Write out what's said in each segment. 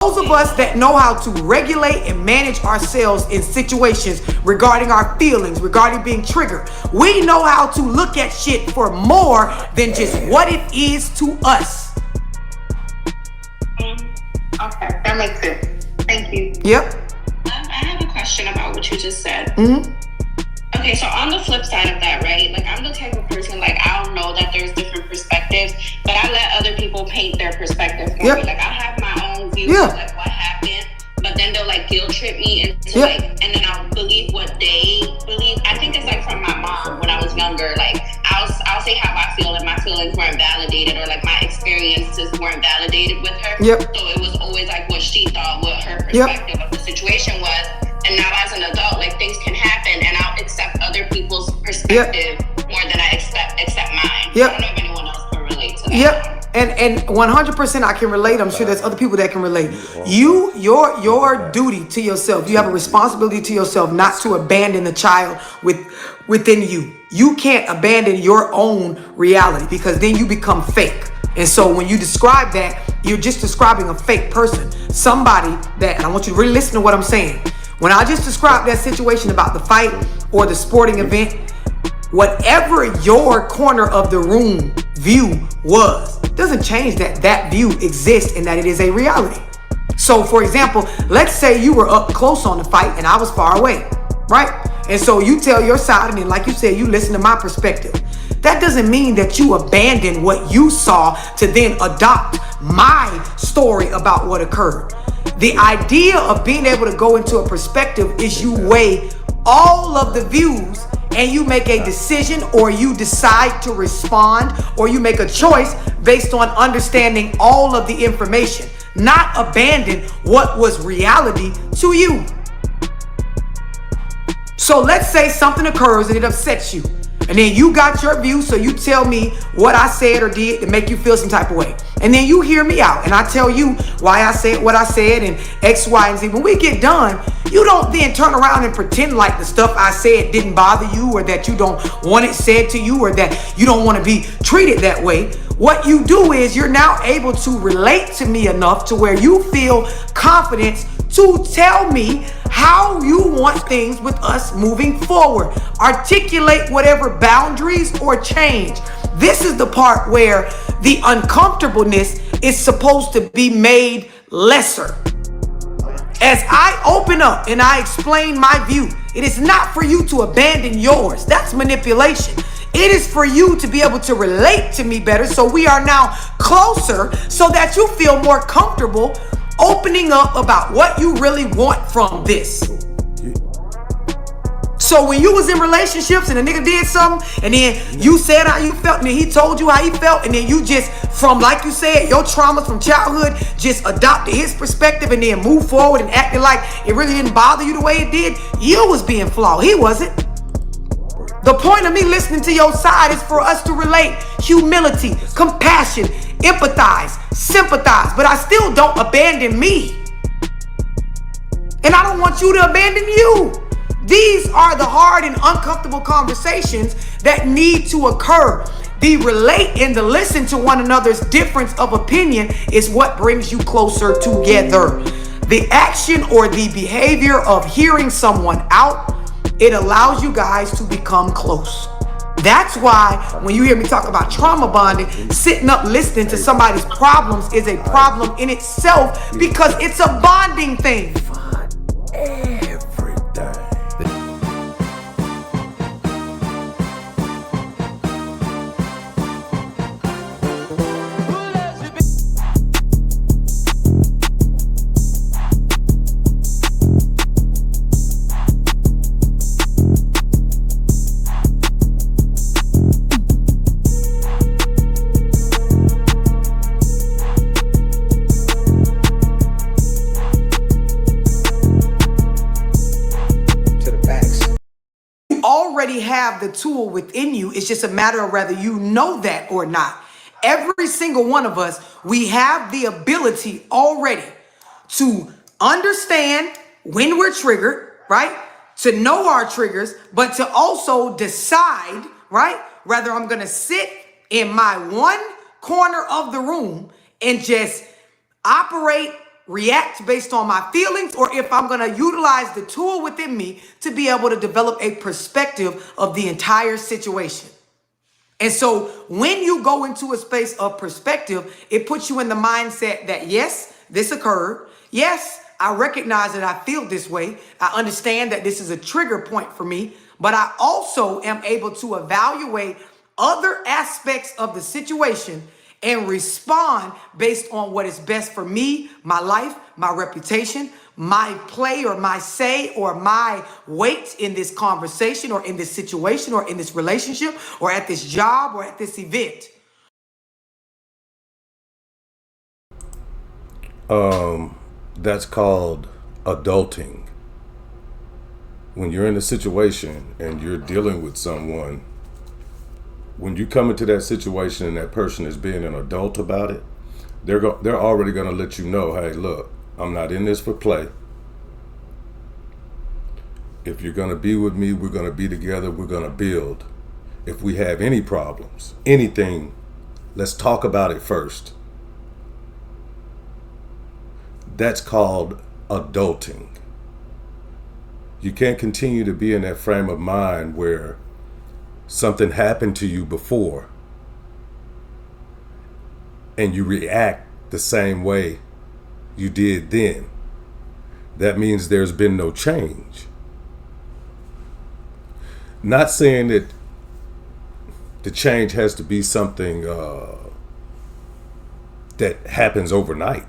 those of us that know how to regulate and manage ourselves in situations regarding our feelings, regarding being triggered, we know how to look at shit for more than just what it is to us. Okay, that makes sense. Thank you. Yep. I have a question about what you just said. Mm-hmm. Okay, so on the flip side of that, right? Like, I'm the type of person, like, I'll know that there's different perspectives, but I let other people paint their perspective for me. Like, I'll have my own views of, like, what happened, but then they'll, like, guilt trip me into, like, and then I'll believe what they believe. I think it's, like, from my mom when I was younger. Like, I'll say how I feel, and my feelings weren't validated, or, like, my experiences weren't validated with her. So it was always, like, what she thought, what her perspective of the situation was. And now as an adult, like, things can happen, and I'll accept other people's perspective more than I accept mine. I don't know if anyone else can relate to that. And 100% I can relate. I'm sure there's other people that can relate. Your duty to yourself, you have a responsibility to yourself not to abandon the child within you. You can't abandon your own reality, because then you become fake. And so when you describe that, you're just describing a fake person. Somebody that, and I want you to really listen to what I'm saying. When I just described that situation about the fight or the sporting event, whatever your corner of the room view was, doesn't change that view exists and that it is a reality. So for example, let's say you were up close on the fight and I was far away, right? And so you tell your side, and then like you said, you listen to my perspective. That doesn't mean that you abandon what you saw to then adopt my story about what occurred. The idea of being able to go into a perspective is you weigh all of the views and you make a decision, or you decide to respond, or you make a choice based on understanding all of the information, not abandon what was reality to you. So let's say something occurs and it upsets you. And then you got your view, so you tell me what I said or did to make you feel some type of way. And then you hear me out, and I tell you why I said what I said and X, Y, and Z. When we get done, you don't then turn around and pretend like the stuff I said didn't bother you, or that you don't want it said to you, or that you don't want to be treated that way. What you do is you're now able to relate to me enough to where you feel confidence to tell me how you want things with us moving forward. Articulate whatever boundaries or change. This is the part where the uncomfortableness is supposed to be made lesser. As I open up and I explain my view, it is not for you to abandon yours. That's manipulation. It is for you to be able to relate to me better, so we are now closer, so that you feel more comfortable opening up about what you really want from this. So when you was in relationships and a nigga did something, and then you said how you felt, and then he told you how he felt, and then you just, from, like you said, your traumas from childhood, just adopted his perspective and then moved forward and acted like it really didn't bother you the way it did, you was being flawed. He wasn't. The point of me listening to your side is for us to relate. Humility, compassion, empathize, sympathize. But I still don't abandon me. And I don't want you to abandon you. These are the hard and uncomfortable conversations that need to occur. The relate and the listen to one another's difference of opinion is what brings you closer together. The action or the behavior of hearing someone out, it allows you guys to become close. That's why when you hear me talk about trauma bonding, sitting up listening to somebody's problems is a problem in itself, because it's a bonding thing. Have the tool within you. It's just a matter of whether you know that or not. Every single one of us, we have the ability already to understand when we're triggered, right? To know our triggers, but to also decide, right? Whether I'm going to sit in my one corner of the room and just operate react based on my feelings or if I'm going to utilize the tool within me to be able to develop a perspective of the entire situation. And so when you go into a space of perspective, it puts you in the mindset that, yes, this occurred. Yes, I recognize that I feel this way. I understand that this is a trigger point for me, but I also am able to evaluate other aspects of the situation and respond based on what is best for me, my life, my reputation, my play or my say or my weight in this conversation or in this situation or in this relationship or at this job or at this event. That's called adulting. When you're in a situation and you're dealing with someone, when you come into that situation and that person is being an adult about it, they're already going to let you know, hey, look, I'm not in this for play. If you're going to be with me, we're going to be together, we're going to build. If we have any problems, anything, let's talk about it first. That's called adulting. You can't continue to be in that frame of mind where something happened to you before and you react the same way you did then. That means there's been no change. Not saying that the change has to be something that happens overnight.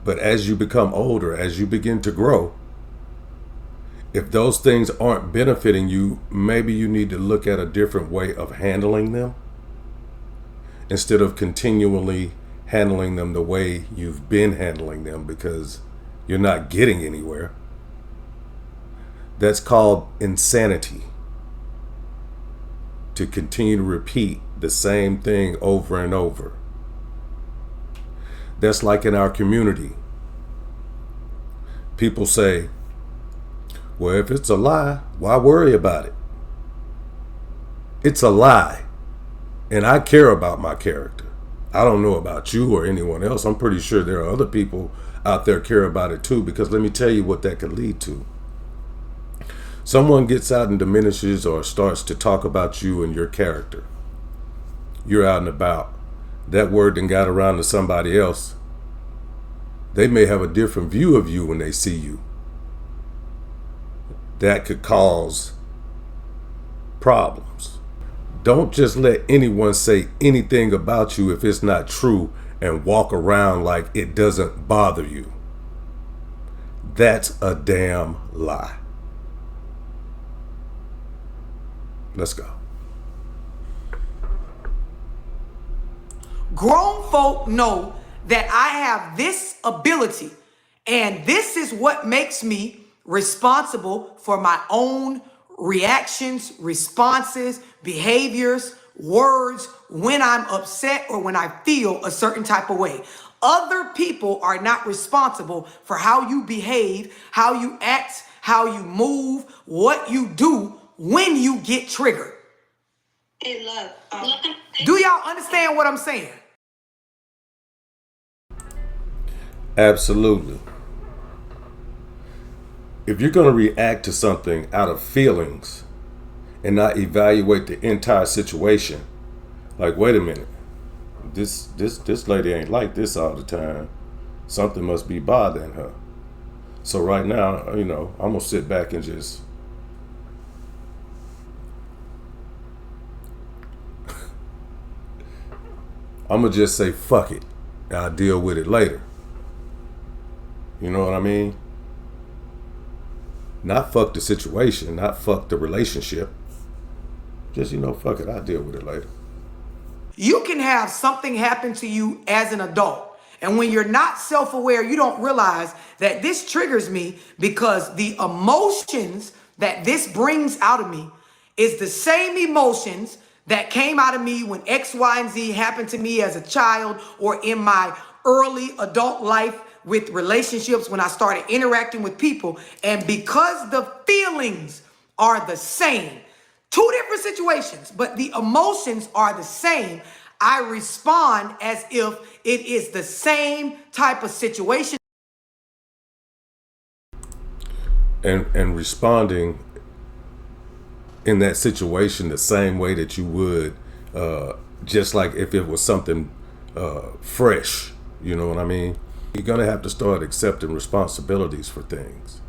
But as you become older, as you begin to grow, if those things aren't benefiting you, maybe you need to look at a different way of handling them instead of continually handling them the way you've been handling them because you're not getting anywhere. That's called insanity. To continue to repeat the same thing over and over. That's like in our community. People say, well, if it's a lie, why worry about it? It's a lie. And I care about my character. I don't know about you or anyone else. I'm pretty sure there are other people out there care about it too, because let me tell you what that could lead to. Someone gets out and diminishes or starts to talk about you and your character. You're out and about. That word then got around to somebody else. They may have a different view of you when they see you. That could cause problems. Don't just let anyone say anything about you if it's not true and walk around like it doesn't bother you. That's a damn lie. Let's go. Grown folk know that I have this ability, and this is what makes me responsible for my own reactions, responses, behaviors, words when I'm upset or when I feel a certain type of way. Other people are not responsible for how you behave, how you act, how you move, what you do when you get triggered. Hey, love. Do y'all understand what I'm saying? Absolutely. If you're going to react to something out of feelings and not evaluate the entire situation, like, wait a minute, this lady ain't like this all the time. Something must be bothering her. So right now, I'm going to sit back and just I'm going to just say, fuck it. I'll deal with it later. You know what I mean? Not fuck the situation, not fuck the relationship. Just, fuck it, I'll deal with it later. You can have something happen to you as an adult. And when you're not self-aware, you don't realize that this triggers me because the emotions that this brings out of me is the same emotions that came out of me when X, Y, and Z happened to me as a child or in my early adult life with relationships when I started interacting with people. And because the feelings are the same, two different situations, but the emotions are the same, I respond as if it is the same type of situation. and responding in that situation the same way that you would, just like if it was something fresh. You know what I mean? You're gonna have to start accepting responsibilities for things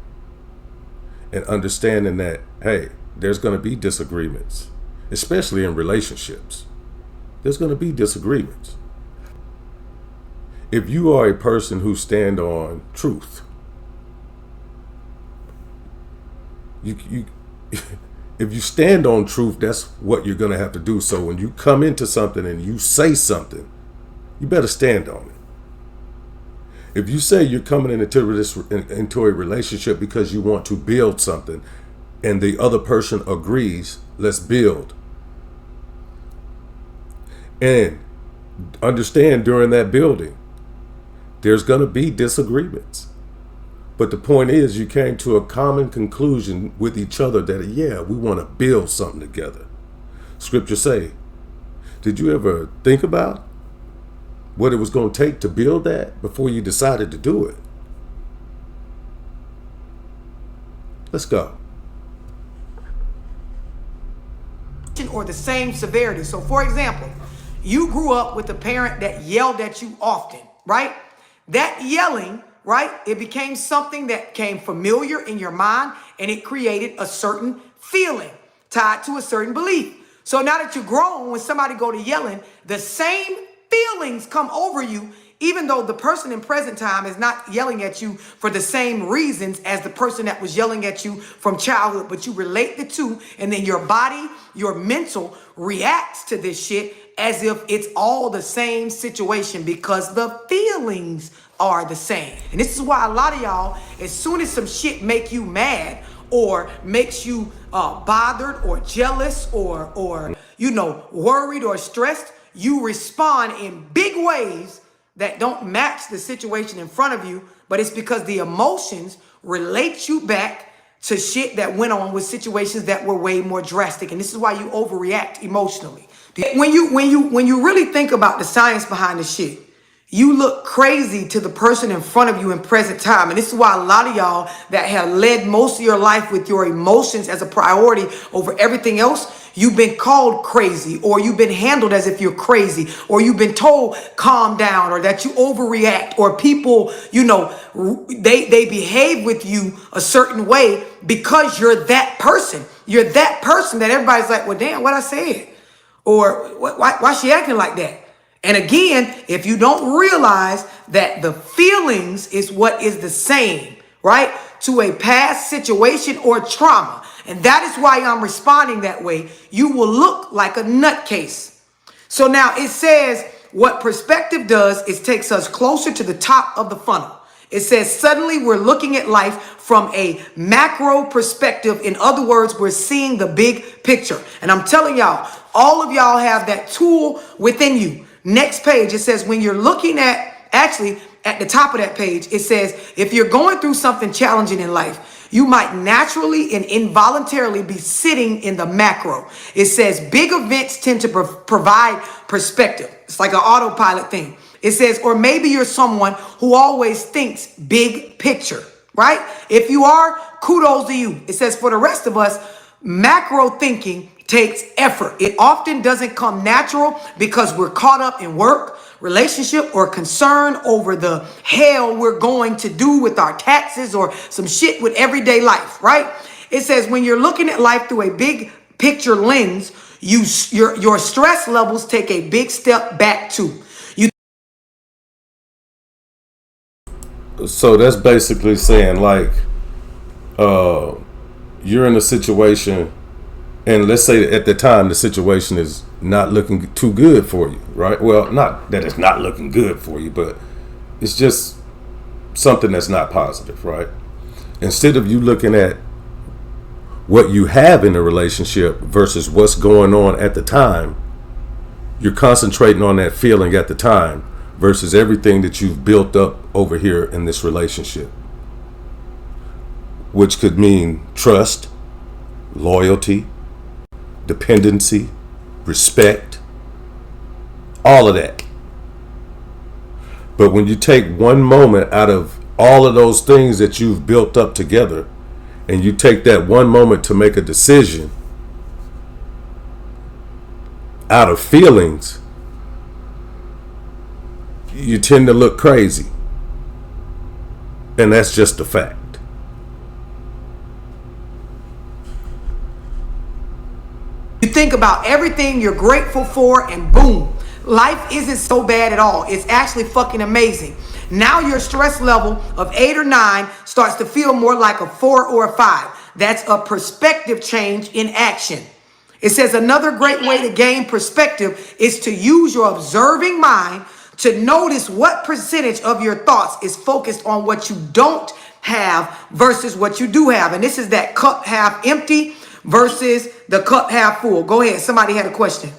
and understanding that, hey, there's gonna be disagreements, especially in relationships. There's gonna be disagreements. If you are a person who stand on truth, you if you stand on truth, that's what you're going to have to do. So when you come into something and you say something, you better stand on it. If you say you're coming into a relationship because you want to build something and the other person agrees, let's build. And understand during that building, there's going to be disagreements. But the point is, you came to a common conclusion with each other that, yeah, we want to build something together. Scripture say, did you ever think about what it was going to take to build that before you decided to do it? Let's go. Or the same severity. So for example, you grew up with a parent that yelled at you often, right? That yelling, right? It became something that came familiar in your mind, and it created a certain feeling tied to a certain belief. So now that you're grown, when somebody go to yelling, the same feelings come over you, even though the person in present time is not yelling at you for the same reasons as the person that was yelling at you from childhood, but you relate the two, and then your body, your mental reacts to this shit as if it's all the same situation because the feelings are the same. And this is why a lot of y'all, as soon as some shit make you mad or makes you bothered or jealous or worried or stressed, you respond in big ways that don't match the situation in front of you, but it's because the emotions relate you back to shit that went on with situations that were way more drastic. And this is why you overreact emotionally. When you really think about the science behind the shit, you look crazy to the person in front of you in present time. And this is why a lot of y'all that have led most of your life with your emotions as a priority over everything else, you've been called crazy, or you've been handled as if you're crazy, or you've been told calm down, or that you overreact, or people, they behave with you a certain way because you're that person. You're that person that everybody's like, well, damn, what I said. Or why she acting like that? And again, if you don't realize that the feelings is what is the same, right, to a past situation or trauma, and that is why I'm responding that way, you will look like a nutcase. So now it says what perspective does is takes us closer to the top of the funnel. It says suddenly we're looking at life from a macro perspective. In other words, we're seeing the big picture. And I'm telling y'all, all of y'all have that tool within you. Next page, it says when you're looking at, actually at the top of that page, it says if you're going through something challenging in life, you might naturally and involuntarily be sitting in the macro. It says big events tend to provide perspective. It's like an autopilot thing. It says, or maybe you're someone who always thinks big picture, right? If you are, kudos to you. It says for the rest of us, macro thinking takes effort. It often doesn't come natural because we're caught up in work, relationship, or concern over the hell we're going to do with our taxes or some shit with everyday life, right? It says when you're looking at life through a big picture lens, your stress levels take a big step back too. So that's basically saying, like, you're in a situation, and let's say at the time the situation is not looking too good for you, right? Well, not that it's not looking good for you, but it's just something that's not positive, right? Instead of you looking at what you have in a relationship versus what's going on at the time, you're concentrating on that feeling at the time versus everything that you've built up over here in this relationship, which could mean trust, loyalty, dependency, respect, all of that. But when you take one moment out of all of those things that you've built up together and you take that one moment to make a decision out of feelings, you tend to look crazy. And that's just a fact. You think about everything you're grateful for, and boom, life isn't so bad at all. It's actually fucking amazing. Now your stress level of 8 or 9 starts to feel more like a 4 or a 5. That's a perspective change in action. It says another great way to gain perspective is to use your observing mind to notice what percentage of your thoughts is focused on what you don't have versus what you do have. And this is that cup half empty versus the cup half full. Go ahead. Somebody had a question.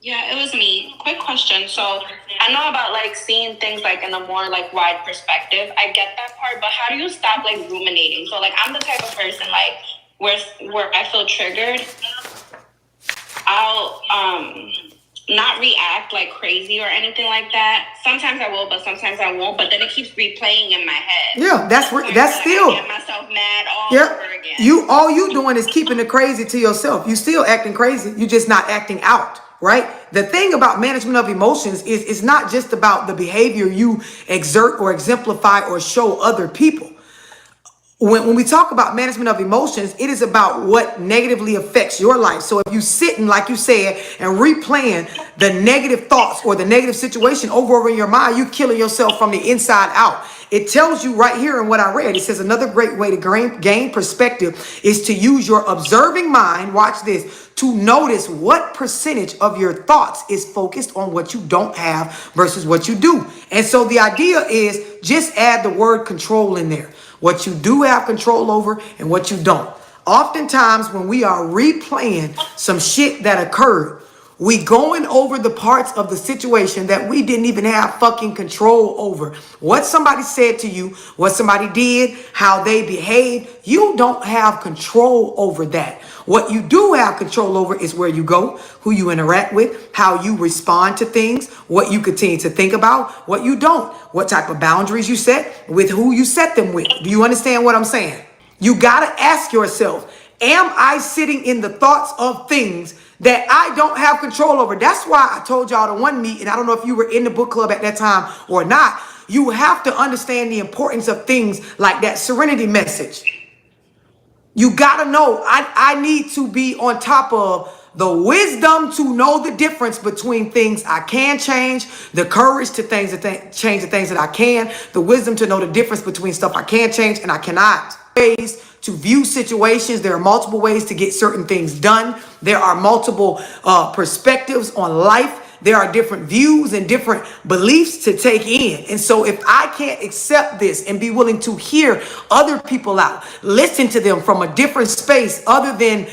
Yeah, it was me. Quick question. So I know about like seeing things like in a more like wide perspective. I get that part, but how do you stop like ruminating? So like I'm the type of person like where I feel triggered, I'll not react like crazy or anything like that. Sometimes I will, but sometimes I won't. But then it keeps replaying in my head. Yeah, that's still. I get myself mad all over again. All you doing is keeping the crazy to yourself. You still acting crazy. You just not acting out, right? The thing about management of emotions is it's not just about the behavior you exert or exemplify or show other people. When we talk about management of emotions, it is about what negatively affects your life. So if you sitting, like you said, and replaying the negative thoughts or the negative situation over in your mind, you killing yourself from the inside out. It tells you right here in what I read. It says another great way to gain perspective is to use your observing mind, watch this, to notice what percentage of your thoughts is focused on what you don't have versus what you do. And so the idea is just add the word control in there. What you do have control over and what you don't. Oftentimes when we are replaying some shit that occurred, we going over the parts of the situation that we didn't even have fucking control over. What somebody said to you, what somebody did, how they behaved, you don't have control over that. What you do have control over is where you go, who you interact with, how you respond to things, what you continue to think about, what you don't, what type of boundaries you set, with who you set them with. Do you understand what I'm saying? You got to ask yourself, am I sitting in the thoughts of things that I don't have control over? That's why I told y'all to one meet, and I don't know if you were in the book club at that time or not. You have to understand the importance of things like that serenity message. You got to know, I need to be on top of the wisdom to know the difference between things I can change, the courage to change the things that I can, the wisdom to know the difference between stuff I can change and I cannot. Ways to view situations. There are multiple ways to get certain things done. There are multiple perspectives on life. There are different views and different beliefs to take in. And so if I can't accept this and be willing to hear other people out, listen to them from a different space other than,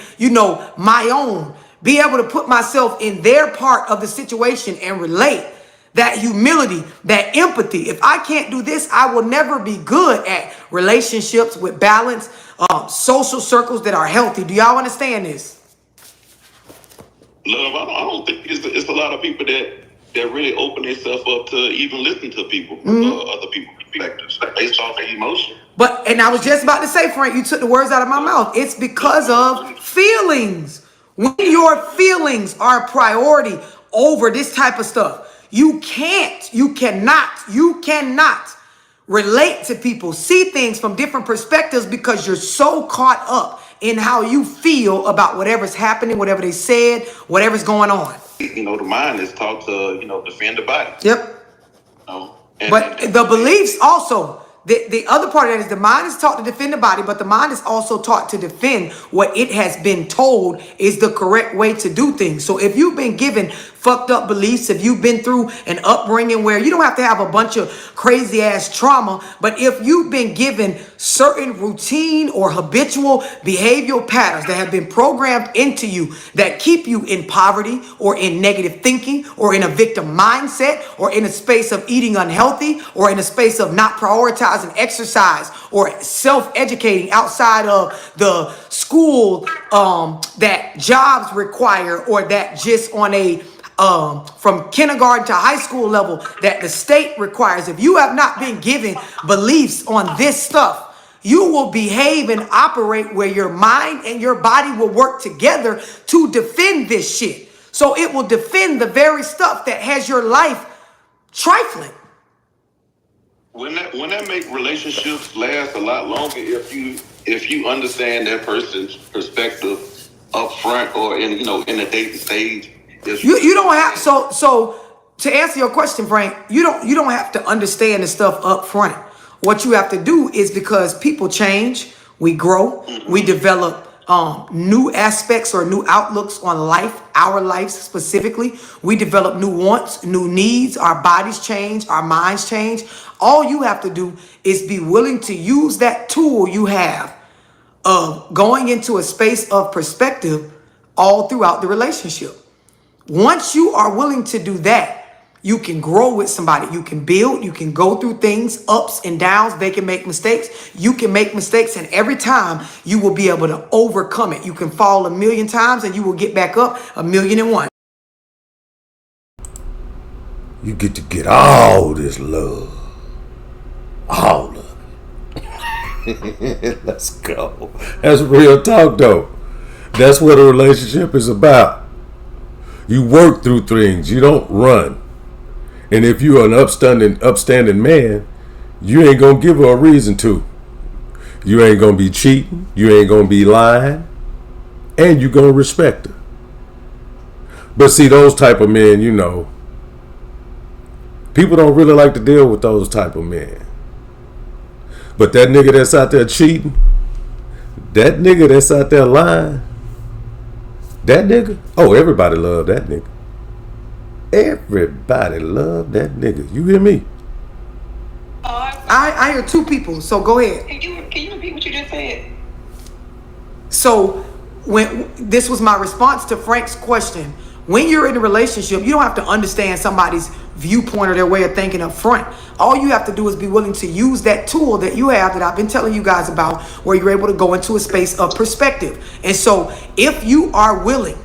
my own, be able to put myself in their part of the situation and relate, that humility, that empathy. If I can't do this, I will never be good at relationships with balance, social circles that are healthy. Do y'all understand this? Love, I don't think it's a lot of people that really open themselves up to even listen to people, other people's perspectives based off their emotion. And I was just about to say, Frank, you took the words out of my mouth. It's because of feelings. When your feelings are a priority over this type of stuff, you cannot relate to people, see things from different perspectives because you're so caught up in how you feel about whatever's happening, whatever they said, whatever's going on. The mind is taught to, defend the body. Yep. But the beliefs also, the other part of that is the mind is taught to defend the body, but the mind is also taught to defend what it has been told is the correct way to do things. So if you've been given fucked up beliefs, if you've been through an upbringing where you don't have to have a bunch of crazy ass trauma, but if you've been given certain routine or habitual behavioral patterns that have been programmed into you that keep you in poverty or in negative thinking or in a victim mindset or in a space of eating unhealthy or in a space of not prioritizing exercise or self-educating outside of the school that jobs require, or that just on a from kindergarten to high school level that the state requires. If you have not been given beliefs on this stuff, you will behave and operate where your mind and your body will work together to defend this shit. So it will defend the very stuff that has your life trifling. When that make relationships last a lot longer if you understand that person's perspective up front or in the dating stage. You don't have so to answer your question, Frank, you don't have to understand the stuff up front. What you have to do is, because people change, we grow, we develop new aspects or new outlooks on life, our lives specifically. We develop new wants, new needs, our bodies change, our minds change. All you have to do is be willing to use that tool you have of going into a space of perspective all throughout the relationship. Once you are willing to do that, you can grow with somebody. You can build. You can go through things, ups and downs. They can make mistakes. You can make mistakes. And every time you will be able to overcome it. You can fall 1,000,000 times and you will get back up 1,000,001. You get to get all this love. All of it. Let's go. That's real talk, though. That's what a relationship is about. You work through things. You don't run. And if you're an upstanding man, you ain't gonna give her a reason to. You ain't gonna be cheating. You ain't gonna be lying. And you gonna respect her. But see, those type of men, people don't really like to deal with those type of men. But that nigga that's out there cheating, that nigga that's out there lying, that nigga, oh, everybody love that nigga. Everybody love that nigga. You hear me? I hear two people, so go ahead. Can you repeat what you just said? So when this was my response to Frank's question, when you're in a relationship, you don't have to understand somebody's viewpoint or their way of thinking up front. All you have to do is be willing to use that tool that you have that I've been telling you guys about, where you're able to go into a space of perspective. And so if you are willing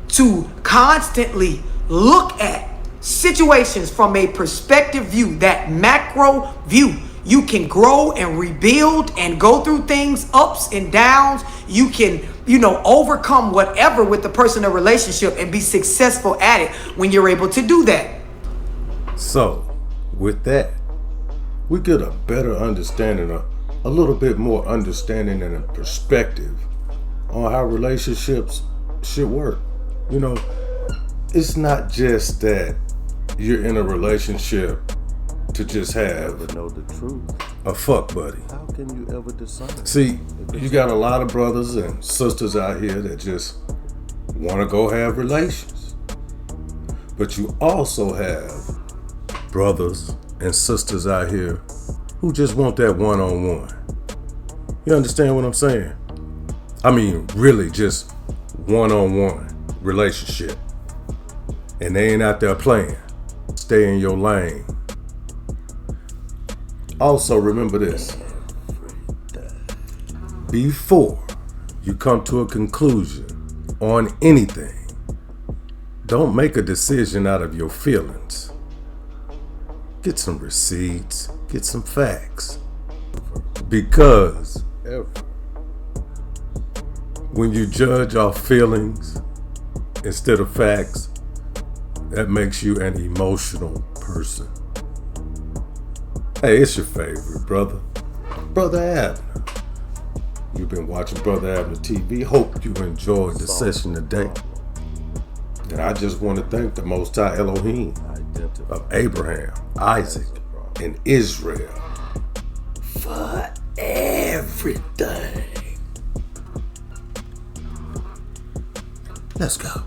to constantly look at situations from a perspective view, that macro view, you can grow and rebuild and go through things, ups and downs. You can, overcome whatever with the person in a relationship and be successful at it when you're able to do that. So, with that, we get a better understanding, a little bit more understanding and a perspective on how relationships should work. It's not just that you're in a relationship to just have a fuck buddy. How can you ever decide? See, you got a lot of brothers and sisters out here that just want to go have relations. But you also have brothers and sisters out here who just want that one-on-one. You understand what I'm saying? I mean, really just one-on-one relationship. And they ain't out there playing. Stay in your lane. Also, remember this. Before you come to a conclusion on anything, don't make a decision out of your feelings. Get some receipts, get some facts. Because when you judge off feelings instead of facts, that makes you an emotional person. Hey, it's your favorite brother, Brother Abner. You've been watching Brother Abner TV. Hope you enjoyed the session today. And I just want to thank the Most High Elohim of Abraham, Isaac, and Israel for everything. Let's go.